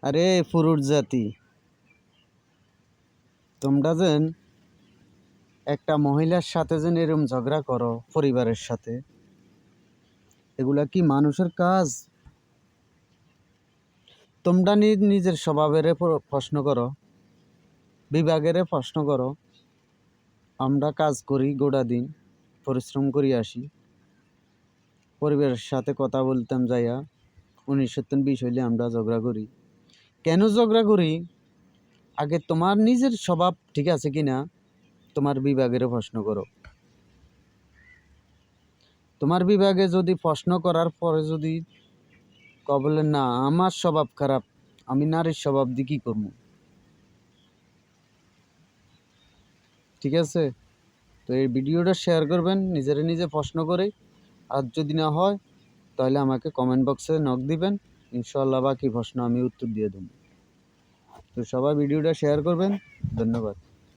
আরে পুরুষ জাতি, তোমরা যেন একটা মহিলার সাথে যেন এরম ঝগড়া করো পরিবারের সাথে, এগুলা কি মানুষের কাজ? তোমরা নিজের স্বভাবের প্রশ্ন করো, বিভাগের প্রশ্ন করো। আমরা কাজ করি, গোটা দিন পরিশ্রম করি আসি, পরিবারের সাথে কথা বলতাম যাইয়া 19-20 হইলে আমরা ঝগড়া করি। কেন ঝগড়া করি? আগে তোমার নিজের স্বভাব ঠিক আছে কিনা তোমার বিভাগের প্রশ্ন করো। তোমার বিভাগে যদি প্রশ্ন করার পরে যদি বলে না আমার স্বভাব খারাপ, আমি নারীর স্বভাব দিয়ে কী করবো? ঠিক আছে, তো এই ভিডিওটা শেয়ার করবেন নিজে প্রশ্ন করে। আর যদি না হয় তাহলে আমাকে কমেন্ট বক্সে নক দিবেন, ইনশাআল্লাহ বাকি প্রশ্ন আমি উত্তর দিয়ে দেবো। তো সবাই ভিডিওটা শেয়ার করবেন। ধন্যবাদ।